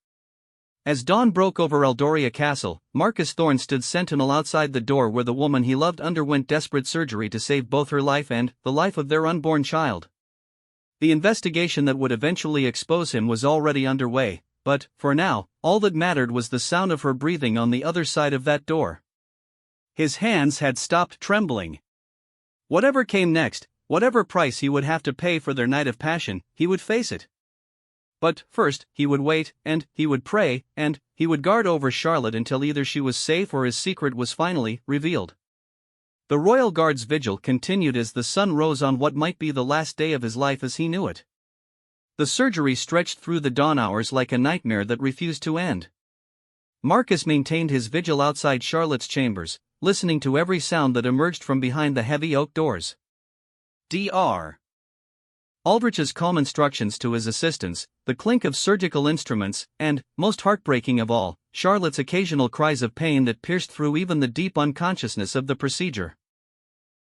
As dawn broke over Eldoria Castle, Marcus Thorne stood sentinel outside the door where the woman he loved underwent desperate surgery to save both her life and the life of their unborn child. The investigation that would eventually expose him was already underway, but, for now, all that mattered was the sound of her breathing on the other side of that door. His hands had stopped trembling. Whatever came next, whatever price he would have to pay for their night of passion, he would face it. But first, he would wait, and he would pray, and he would guard over Charlotte until either she was safe or his secret was finally revealed. The royal guard's vigil continued as the sun rose on what might be the last day of his life as he knew it. The surgery stretched through the dawn hours like a nightmare that refused to end. Marcus maintained his vigil outside Charlotte's chambers, listening to every sound that emerged from behind the heavy oak doors. Dr. Aldrich's calm instructions to his assistants, the clink of surgical instruments, and, most heartbreaking of all, Charlotte's occasional cries of pain that pierced through even the deep unconsciousness of the procedure.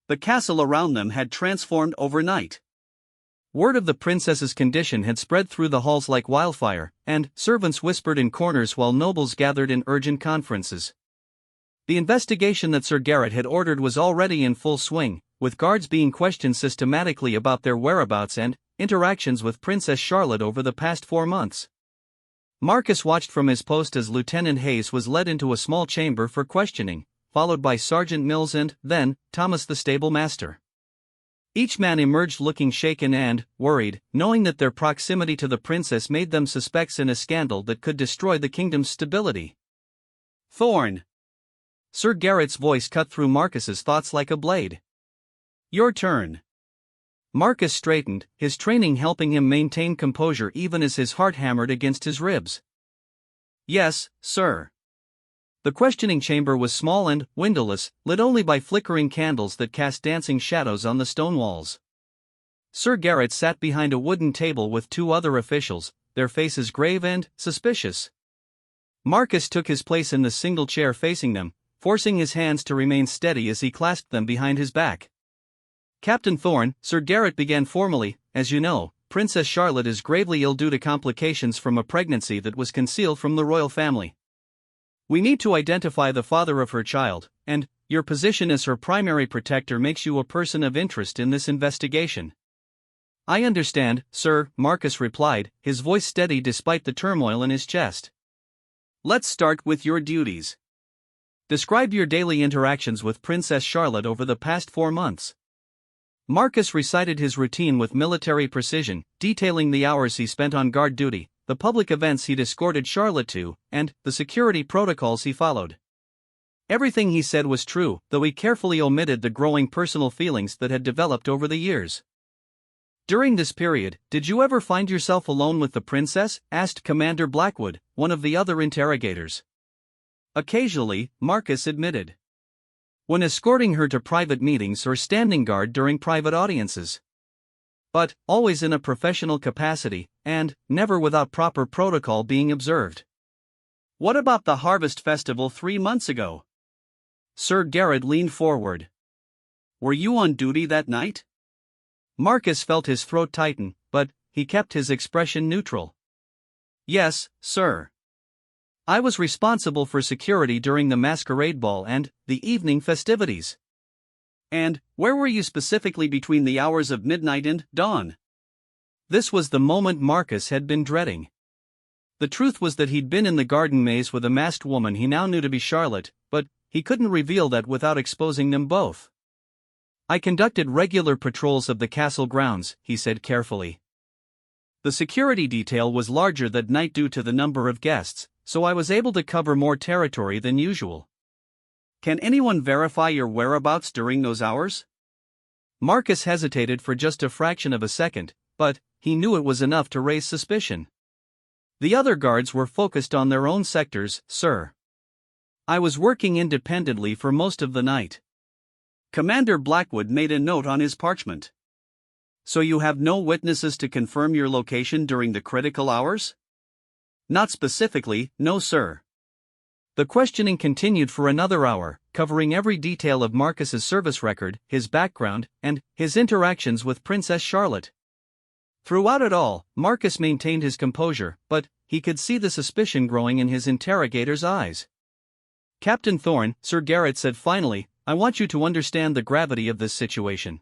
The castle around them had transformed overnight. Word of the princess's condition had spread through the halls like wildfire, and servants whispered in corners while nobles gathered in urgent conferences. The investigation that Sir Garrett had ordered was already in full swing, with guards being questioned systematically about their whereabouts and interactions with Princess Charlotte over the past 4 months. Marcus watched from his post as Lieutenant Hayes was led into a small chamber for questioning, followed by Sergeant Mills and, then, Thomas the stable master. Each man emerged looking shaken and worried, knowing that their proximity to the princess made them suspects in a scandal that could destroy the kingdom's stability. Thorn. Sir Garrett's voice cut through Marcus's thoughts like a blade. Your turn. Marcus straightened, his training helping him maintain composure even as his heart hammered against his ribs. Yes, sir. The questioning chamber was small and windowless, lit only by flickering candles that cast dancing shadows on the stone walls. Sir Garrett sat behind a wooden table with 2 other officials, their faces grave and suspicious. Marcus took his place in the single chair facing them, forcing his hands to remain steady as he clasped them behind his back. Captain Thorne, Sir Garrett began formally, as you know, Princess Charlotte is gravely ill due to complications from a pregnancy that was concealed from the royal family. We need to identify the father of her child, and your position as her primary protector makes you a person of interest in this investigation. I understand, sir, Marcus replied, his voice steady despite the turmoil in his chest. Let's start with your duties. Describe your daily interactions with Princess Charlotte over the past 4 months. Marcus recited his routine with military precision, detailing the hours he spent on guard duty, the public events he'd escorted Charlotte to, and the security protocols he followed. Everything he said was true, though he carefully omitted the growing personal feelings that had developed over the years. During this period, did you ever find yourself alone with the princess? Asked Commander Blackwood, one of the other interrogators. Occasionally, Marcus admitted. When escorting her to private meetings or standing guard during private audiences. But, always in a professional capacity, and never without proper protocol being observed. What about the harvest festival 3 months ago? Sir Garrett leaned forward. Were you on duty that night? Marcus felt his throat tighten, but he kept his expression neutral. Yes, sir. I was responsible for security during the masquerade ball and the evening festivities. And where were you specifically between the hours of midnight and dawn? This was the moment Marcus had been dreading. The truth was that he'd been in the garden maze with a masked woman he now knew to be Charlotte, but he couldn't reveal that without exposing them both. I conducted regular patrols of the castle grounds, he said carefully. The security detail was larger that night due to the number of guests, so I was able to cover more territory than usual. Can anyone verify your whereabouts during those hours? Marcus hesitated for just a fraction of a second, but he knew it was enough to raise suspicion. The other guards were focused on their own sectors, sir. I was working independently for most of the night. Commander Blackwood made a note on his parchment. So you have no witnesses to confirm your location during the critical hours? Not specifically, no sir. The questioning continued for another hour, covering every detail of Marcus's service record, his background, and his interactions with Princess Charlotte. Throughout it all, Marcus maintained his composure, but he could see the suspicion growing in his interrogator's eyes. Captain Thorne, Sir Garrett said finally, I want you to understand the gravity of this situation.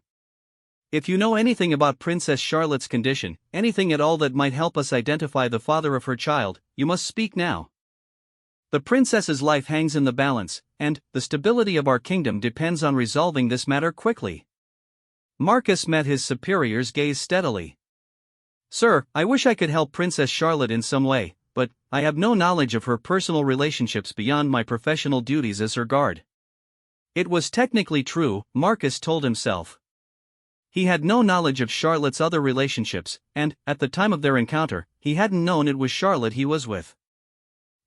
If you know anything about Princess Charlotte's condition, anything at all that might help us identify the father of her child, you must speak now. The princess's life hangs in the balance, and the stability of our kingdom depends on resolving this matter quickly. Marcus met his superior's gaze steadily. Sir, I wish I could help Princess Charlotte in some way, but I have no knowledge of her personal relationships beyond my professional duties as her guard. It was technically true, Marcus told himself. He had no knowledge of Charlotte's other relationships, and, at the time of their encounter, he hadn't known it was Charlotte he was with.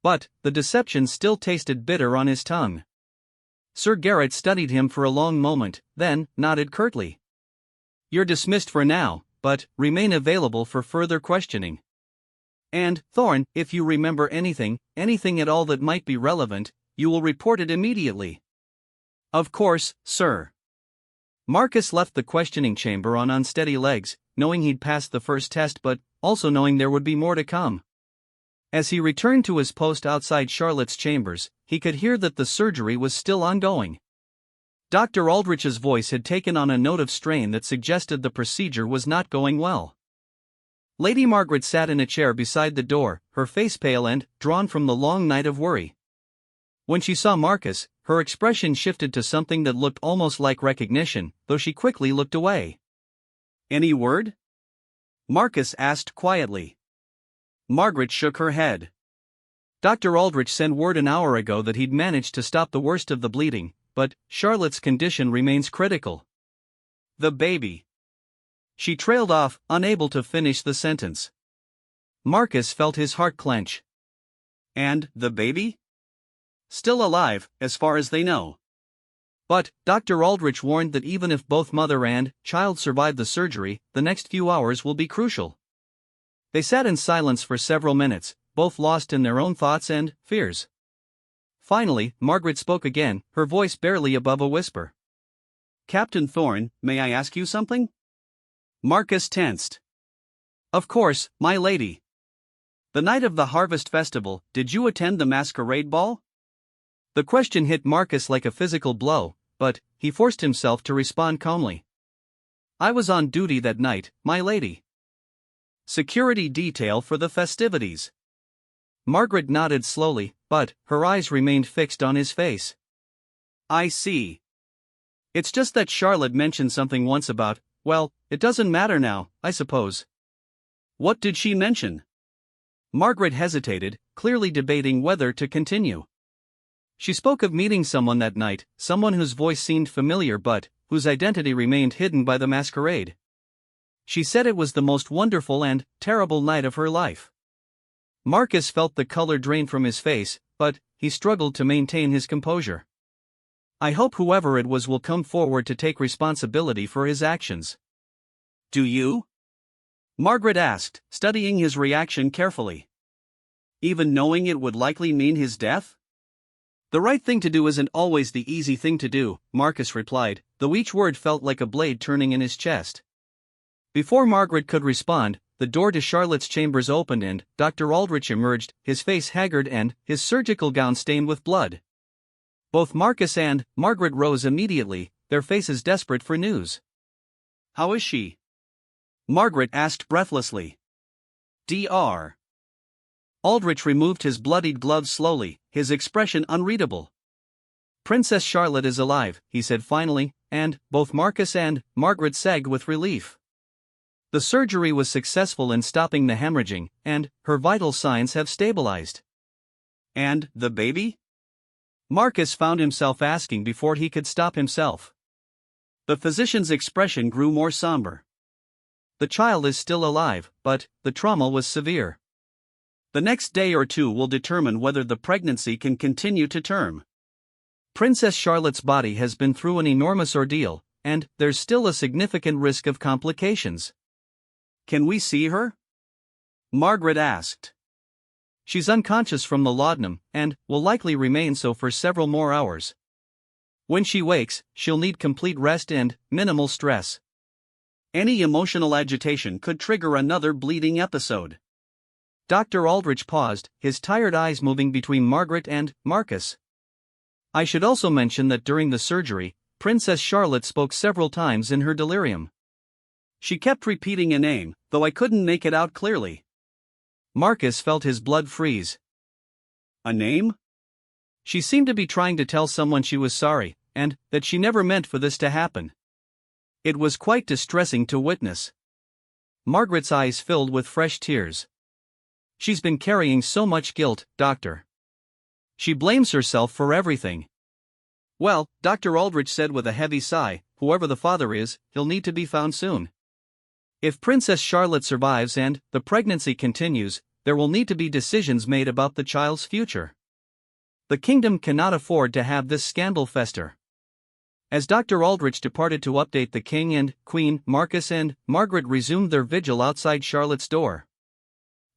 But, the deception still tasted bitter on his tongue. Sir Garrett studied him for a long moment, then, nodded curtly. "You're dismissed for now, but remain available for further questioning. And, Thorn, if you remember anything at all that might be relevant, you will report it immediately." "Of course, sir." Marcus left the questioning chamber on unsteady legs, knowing he'd passed the first test but also knowing there would be more to come. As he returned to his post outside Charlotte's chambers, he could hear that the surgery was still ongoing. Dr. Aldrich's voice had taken on a note of strain that suggested the procedure was not going well. Lady Margaret sat in a chair beside the door, her face pale and drawn from the long night of worry. When she saw Marcus, her expression shifted to something that looked almost like recognition, though she quickly looked away. "Any word?" Marcus asked quietly. Margaret shook her head. "Dr. Aldrich sent word an hour ago that he'd managed to stop the worst of the bleeding, but Charlotte's condition remains critical." "The baby." She trailed off, unable to finish the sentence. Marcus felt his heart clench. "And the baby?" "Still alive, as far as they know. But, Dr. Aldrich warned that even if both mother and child survive the surgery, the next few hours will be crucial." They sat in silence for several minutes, both lost in their own thoughts and fears. Finally, Margaret spoke again, her voice barely above a whisper. "Captain Thorn, may I ask you something?" Marcus tensed. "Of course, my lady." "The night of the Harvest Festival, did you attend the masquerade ball?" The question hit Marcus like a physical blow, but he forced himself to respond calmly. "I was on duty that night, my lady." "Security detail for the festivities." Margaret nodded slowly, but her eyes remained fixed on his face. "I see. It's just that Charlotte mentioned something once about, well, it doesn't matter now, I suppose." "What did she mention?" Margaret hesitated, clearly debating whether to continue. "She spoke of meeting someone that night, someone whose voice seemed familiar but whose identity remained hidden by the masquerade. She said it was the most wonderful and terrible night of her life." Marcus felt the color drain from his face, but he struggled to maintain his composure. "I hope whoever it was will come forward to take responsibility for his actions." "Do you?" Margaret asked, studying his reaction carefully. "Even knowing it would likely mean his death?" "The right thing to do isn't always the easy thing to do," Marcus replied, though each word felt like a blade turning in his chest. Before Margaret could respond, the door to Charlotte's chambers opened and Dr. Aldrich emerged, his face haggard and his surgical gown stained with blood. Both Marcus and Margaret rose immediately, their faces desperate for news. "How is she?" Margaret asked breathlessly. "Dr." Aldrich removed his bloodied gloves slowly, his expression unreadable. "Princess Charlotte is alive," he said finally, and both Marcus and Margaret sagged with relief. The surgery was successful in stopping the hemorrhaging, and her vital signs have stabilized. "And the baby?" Marcus found himself asking before he could stop himself. The physician's expression grew more somber. "The child is still alive, but the trauma was severe. The next day or two will determine whether the pregnancy can continue to term. Princess Charlotte's body has been through an enormous ordeal, and there's still a significant risk of complications." "Can we see her?" Margaret asked. "She's unconscious from the laudanum, and will likely remain so for several more hours. When she wakes, she'll need complete rest and minimal stress. Any emotional agitation could trigger another bleeding episode." Dr. Aldrich paused, his tired eyes moving between Margaret and Marcus. "I should also mention that during the surgery, Princess Charlotte spoke several times in her delirium. She kept repeating a name, though I couldn't make it out clearly." Marcus felt his blood freeze. "A name?" "She seemed to be trying to tell someone she was sorry, and that she never meant for this to happen. It was quite distressing to witness." Margaret's eyes filled with fresh tears. "She's been carrying so much guilt, Doctor. She blames herself for everything." "Well," Dr. Aldrich said with a heavy sigh, whoever the father is, he'll need to be found soon. If Princess Charlotte survives and the pregnancy continues, there will need to be decisions made about the child's future. The kingdom cannot afford to have this scandal fester. As Dr. Aldrich departed to update the king and queen, Marcus and Margaret resumed their vigil outside Charlotte's door.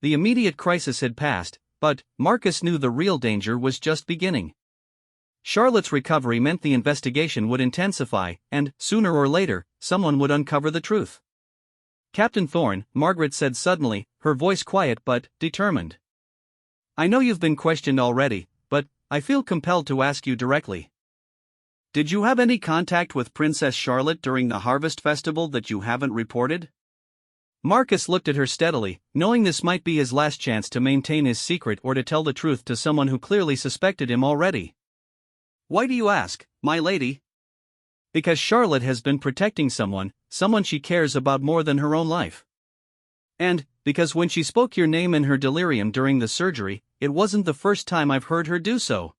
The immediate crisis had passed, but Marcus knew the real danger was just beginning. Charlotte's recovery meant the investigation would intensify, and, sooner or later, someone would uncover the truth. "Captain Thorne," Margaret said suddenly, her voice quiet but determined. "I know you've been questioned already, but I feel compelled to ask you directly. Did you have any contact with Princess Charlotte during the harvest festival that you haven't reported?" Marcus looked at her steadily, knowing this might be his last chance to maintain his secret or to tell the truth to someone who clearly suspected him already. "Why do you ask, my lady?" "Because Charlotte has been protecting someone she cares about more than her own life. And, because when she spoke your name in her delirium during the surgery, it wasn't the first time I've heard her do so."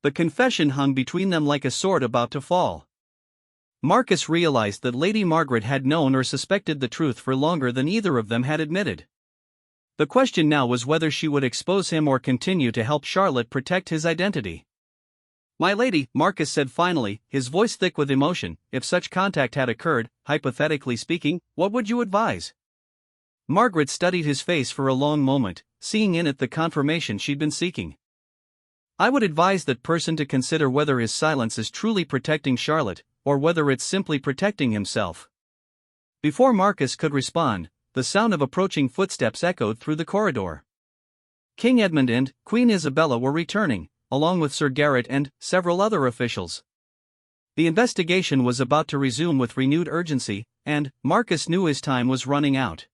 The confession hung between them like a sword about to fall. Marcus realized that Lady Margaret had known or suspected the truth for longer than either of them had admitted. The question now was whether she would expose him or continue to help Charlotte protect his identity. "My lady," Marcus said finally, his voice thick with emotion, "if such contact had occurred, hypothetically speaking, what would you advise?" Margaret studied his face for a long moment, seeing in it the confirmation she'd been seeking. "I would advise that person to consider whether his silence is truly protecting Charlotte, or whether it's simply protecting himself." Before Marcus could respond, the sound of approaching footsteps echoed through the corridor. King Edmund and Queen Isabella were returning, along with Sir Garrett and several other officials. The investigation was about to resume with renewed urgency, and Marcus knew his time was running out.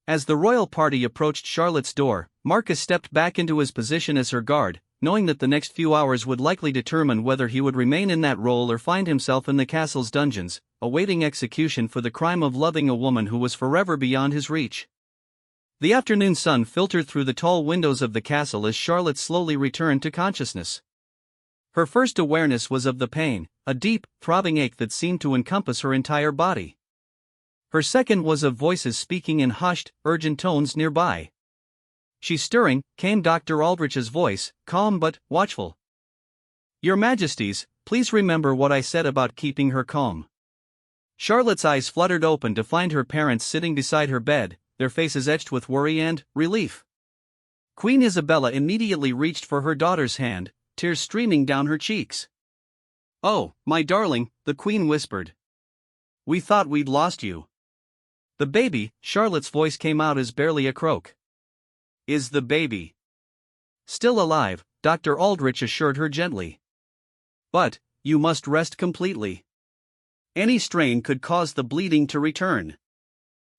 As the royal party approached Charlotte's door, Marcus stepped back into his position as her guard, knowing that the next few hours would likely determine whether he would remain in that role or find himself in the castle's dungeons, awaiting execution for the crime of loving a woman who was forever beyond his reach. The afternoon sun filtered through the tall windows of the castle as Charlotte slowly returned to consciousness. Her first awareness was of the pain, a deep, throbbing ache that seemed to encompass her entire body. Her second was of voices speaking in hushed, urgent tones nearby. "She's stirring," came Dr. Aldrich's voice, calm but watchful. "Your Majesties, please remember what I said about keeping her calm." Charlotte's eyes fluttered open to find her parents sitting beside her bed, their faces etched with worry and relief. Queen Isabella immediately reached for her daughter's hand, tears streaming down her cheeks. "Oh, my darling," the Queen whispered. "We thought we'd lost you." "The baby," Charlotte's voice came out as barely a croak. "Is the baby still alive?" Dr. Aldrich assured her gently. "But you must rest completely. Any strain could cause the bleeding to return."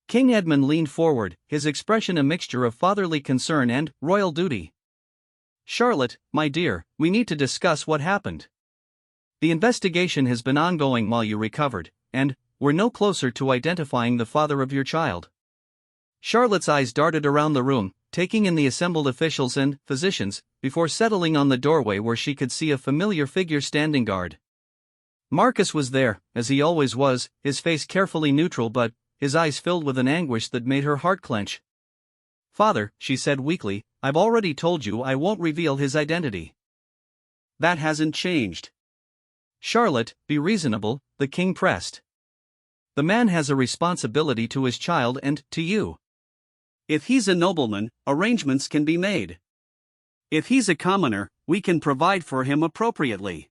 King Edmund leaned forward, his expression a mixture of fatherly concern and royal duty. "Charlotte, my dear, we need to discuss what happened. The investigation has been ongoing while you recovered, and we're no closer to identifying the father of your child." Charlotte's eyes darted around the room, taking in the assembled officials and physicians, before settling on the doorway where she could see a familiar figure standing guard. Marcus was there, as he always was, his face carefully neutral but his eyes filled with an anguish that made her heart clench. "Father," she said weakly, "I've already told you I won't reveal his identity." "That hasn't changed." "Charlotte, be reasonable," the king pressed. "The man has a responsibility to his child and to you. If he's a nobleman, arrangements can be made. If he's a commoner, we can provide for him appropriately.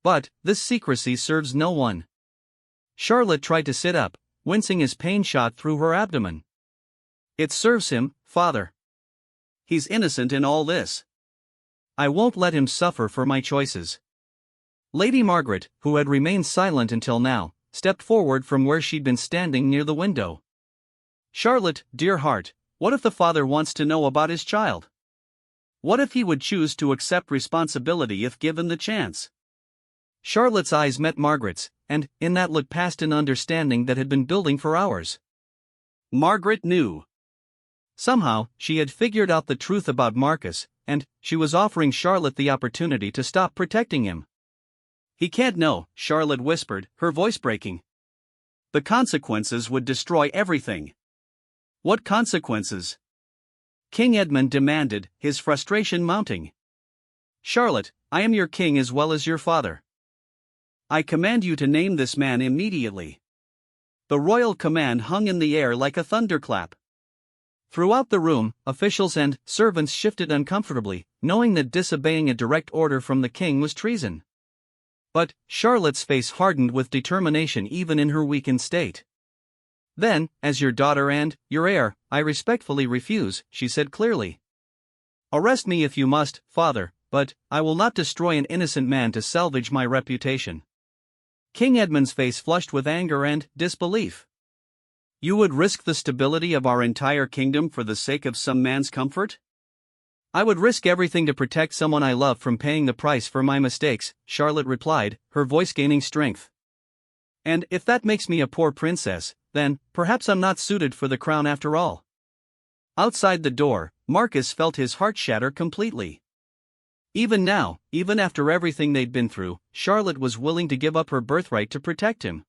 But this secrecy serves no one." Charlotte tried to sit up, wincing as pain shot through her abdomen. "It serves him, father. He's innocent in all this. I won't let him suffer for my choices." Lady Margaret, who had remained silent until now, stepped forward from where she'd been standing near the window. "Charlotte, dear heart, what if the father wants to know about his child? What if he would choose to accept responsibility if given the chance?" Charlotte's eyes met Margaret's, and in that look passed an understanding that had been building for hours. Margaret knew. Somehow, she had figured out the truth about Marcus, and she was offering Charlotte the opportunity to stop protecting him. He can't know, Charlotte whispered, her voice breaking. The consequences would destroy everything. What consequences? King Edmund demanded, his frustration mounting. Charlotte, I am your king as well as your father. I command you to name this man immediately. The royal command hung in the air like a thunderclap. Throughout the room, officials and servants shifted uncomfortably, knowing that disobeying a direct order from the king was treason. But Charlotte's face hardened with determination even in her weakened state. Then, as your daughter and your heir, I respectfully refuse, she said clearly. Arrest me if you must, father, but I will not destroy an innocent man to salvage my reputation. King Edmund's face flushed with anger and disbelief. You would risk the stability of our entire kingdom for the sake of some man's comfort? I would risk everything to protect someone I love from paying the price for my mistakes, Charlotte replied, her voice gaining strength. And if that makes me a poor princess, then perhaps I'm not suited for the crown after all. Outside the door, Marcus felt his heart shatter completely. Even now, even after everything they'd been through, Charlotte was willing to give up her birthright to protect him.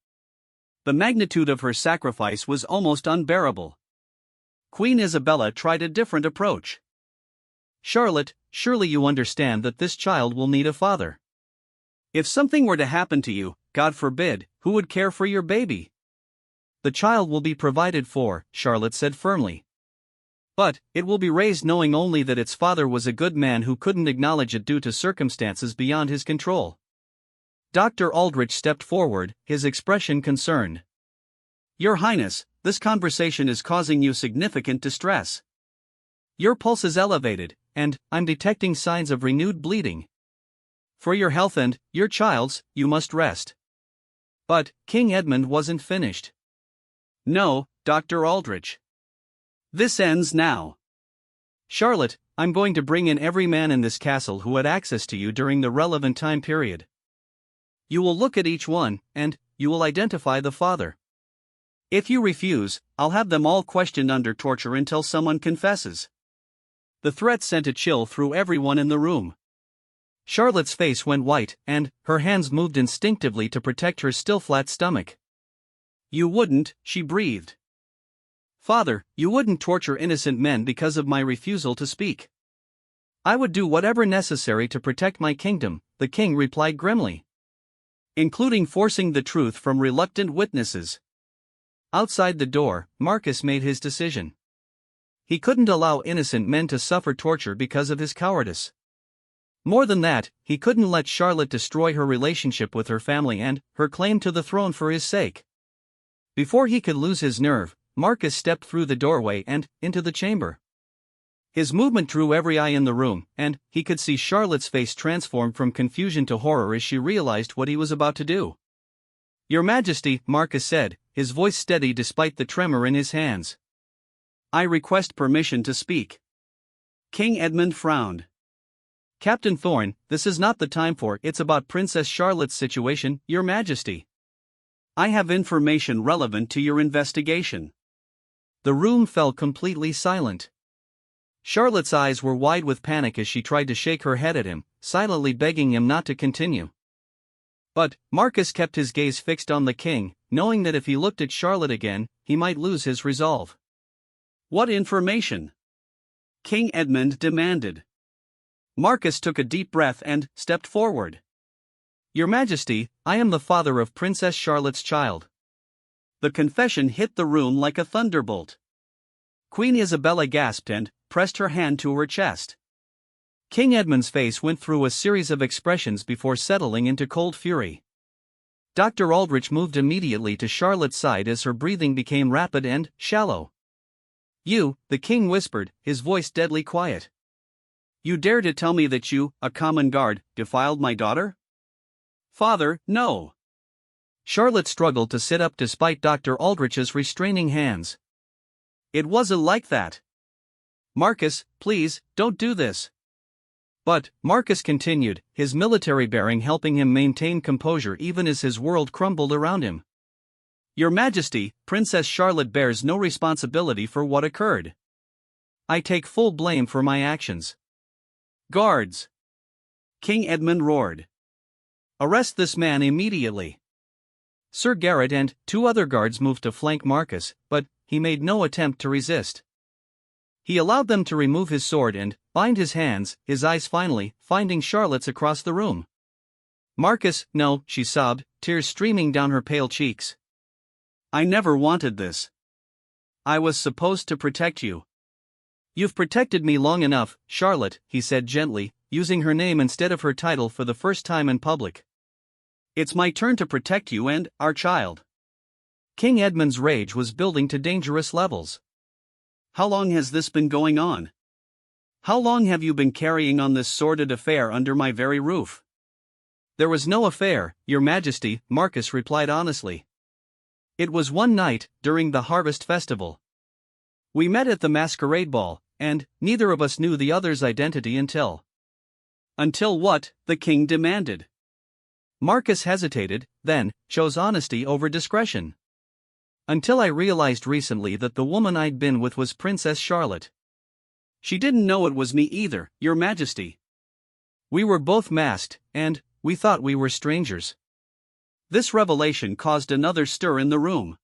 The magnitude of her sacrifice was almost unbearable. Queen Isabella tried a different approach. Charlotte, surely you understand that this child will need a father. If something were to happen to you, God forbid, who would care for your baby? The child will be provided for, Charlotte said firmly. But it will be raised knowing only that its father was a good man who couldn't acknowledge it due to circumstances beyond his control. Dr. Aldrich stepped forward, his expression concerned. Your Highness, this conversation is causing you significant distress. Your pulse is elevated, and I'm detecting signs of renewed bleeding. For your health and your child's, you must rest. But King Edmund wasn't finished. No, Dr. Aldrich. This ends now. Charlotte, I'm going to bring in every man in this castle who had access to you during the relevant time period. You will look at each one, and you will identify the father. If you refuse, I'll have them all questioned under torture until someone confesses. The threat sent a chill through everyone in the room. Charlotte's face went white, and her hands moved instinctively to protect her still flat stomach. You wouldn't, she breathed. Father, you wouldn't torture innocent men because of my refusal to speak. I would do whatever necessary to protect my kingdom, the king replied grimly. Including forcing the truth from reluctant witnesses. Outside the door, Marcus made his decision. He couldn't allow innocent men to suffer torture because of his cowardice. More than that, he couldn't let Charlotte destroy her relationship with her family and her claim to the throne for his sake. Before he could lose his nerve, Marcus stepped through the doorway and into the chamber. His movement drew every eye in the room, and he could see Charlotte's face transform from confusion to horror as she realized what he was about to do. Your Majesty, Marcus said, his voice steady despite the tremor in his hands. I request permission to speak. King Edmund frowned. Captain Thorne, this is not the time for it's about Princess Charlotte's situation, Your Majesty. I have information relevant to your investigation. The room fell completely silent. Charlotte's eyes were wide with panic as she tried to shake her head at him, silently begging him not to continue. But Marcus kept his gaze fixed on the king, knowing that if he looked at Charlotte again, he might lose his resolve. What information? King Edmund demanded. Marcus took a deep breath and stepped forward. Your Majesty, I am the father of Princess Charlotte's child. The confession hit the room like a thunderbolt. Queen Isabella gasped and pressed her hand to her chest. King Edmund's face went through a series of expressions before settling into cold fury. Dr. Aldrich moved immediately to Charlotte's side as her breathing became rapid and shallow. You, the king whispered, his voice deadly quiet. You dare to tell me that you, a common guard, defiled my daughter? Father, no. Charlotte struggled to sit up despite Dr. Aldrich's restraining hands. It wasn't like that. Marcus, please, don't do this. But Marcus continued, his military bearing helping him maintain composure even as his world crumbled around him. Your Majesty, Princess Charlotte bears no responsibility for what occurred. I take full blame for my actions. Guards! King Edmund roared. Arrest this man immediately. Sir Garrett and 2 other guards moved to flank Marcus, but he made no attempt to resist. He allowed them to remove his sword and bind his hands, his eyes finally finding Charlotte's across the room. "Marcus, no," she sobbed, tears streaming down her pale cheeks. "I never wanted this. I was supposed to protect you." "You've protected me long enough, Charlotte," he said gently, using her name instead of her title for the first time in public. "It's my turn to protect you and our child." King Edmund's rage was building to dangerous levels. "How long has this been going on? How long have you been carrying on this sordid affair under my very roof?" "There was no affair, Your Majesty," Marcus replied honestly. "It was one night, during the harvest festival. We met at the masquerade ball, and neither of us knew the other's identity until—" "Until what?" the king demanded. Marcus hesitated, then chose honesty over discretion. "Until I realized recently that the woman I'd been with was Princess Charlotte." "She didn't know it was me either, Your Majesty. We were both masked, and we thought we were strangers." This revelation caused another stir in the room.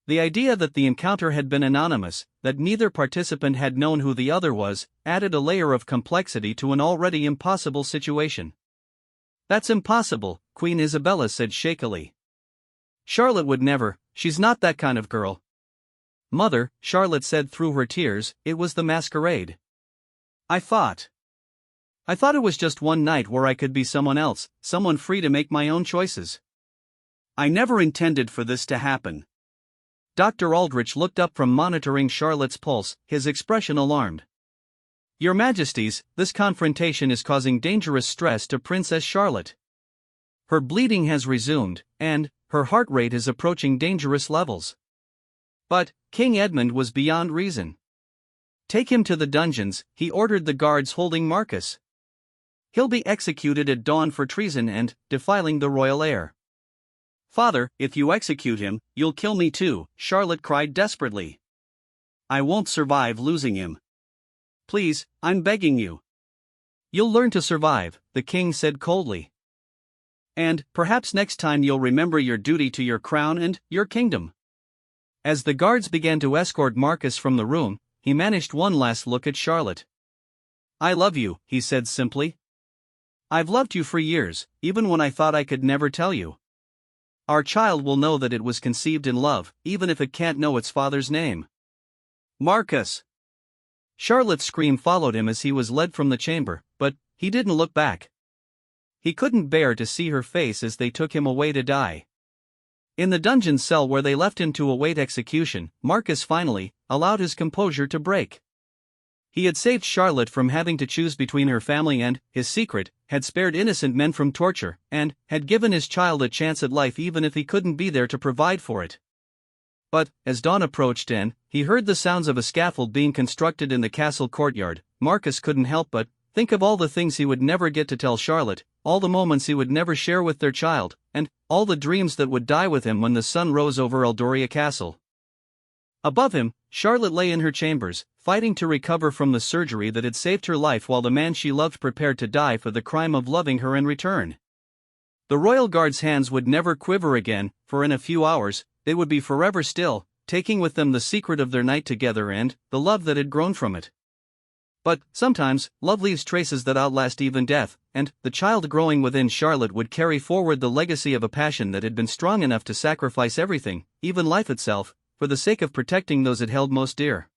The idea that the encounter had been anonymous, that neither participant had known who the other was, added a layer of complexity to an already impossible situation. "That's impossible," Queen Isabella said shakily. "Charlotte would never, she's not that kind of girl." "Mother," Charlotte said through her tears, "it was the masquerade. I thought it was just one night where I could be someone else, someone free to make my own choices. I never intended for this to happen." Dr. Aldrich looked up from monitoring Charlotte's pulse, his expression alarmed. "Your Majesties, this confrontation is causing dangerous stress to Princess Charlotte. Her bleeding has resumed, and her heart rate is approaching dangerous levels." But King Edmund was beyond reason. "Take him to the dungeons," he ordered the guards holding Marcus. "He'll be executed at dawn for treason and defiling the royal air." "Father, if you execute him, you'll kill me too," Charlotte cried desperately. "I won't survive losing him. Please, I'm begging you." "You'll learn to survive," the king said coldly. "And perhaps next time you'll remember your duty to your crown and your kingdom." As the guards began to escort Marcus from the room, he managed one last look at Charlotte. "I love you," he said simply. "I've loved you for years, even when I thought I could never tell you. Our child will know that it was conceived in love, even if it can't know its father's name." "Marcus!" Charlotte's scream followed him as he was led from the chamber, but he didn't look back. He couldn't bear to see her face as they took him away to die. In the dungeon cell where they left him to await execution, Marcus finally allowed his composure to break. He had saved Charlotte from having to choose between her family and his secret, had spared innocent men from torture, and had given his child a chance at life even if he couldn't be there to provide for it. But, as dawn approached and he heard the sounds of a scaffold being constructed in the castle courtyard, Marcus couldn't help but think of all the things he would never get to tell Charlotte, all the moments he would never share with their child, and all the dreams that would die with him when the sun rose over Eldoria Castle. Above him, Charlotte lay in her chambers, fighting to recover from the surgery that had saved her life while the man she loved prepared to die for the crime of loving her in return. The royal guard's hands would never quiver again, for in a few hours, they would be forever still, taking with them the secret of their night together and the love that had grown from it. But sometimes, love leaves traces that outlast even death, and the child growing within Charlotte would carry forward the legacy of a passion that had been strong enough to sacrifice everything, even life itself, for the sake of protecting those it held most dear.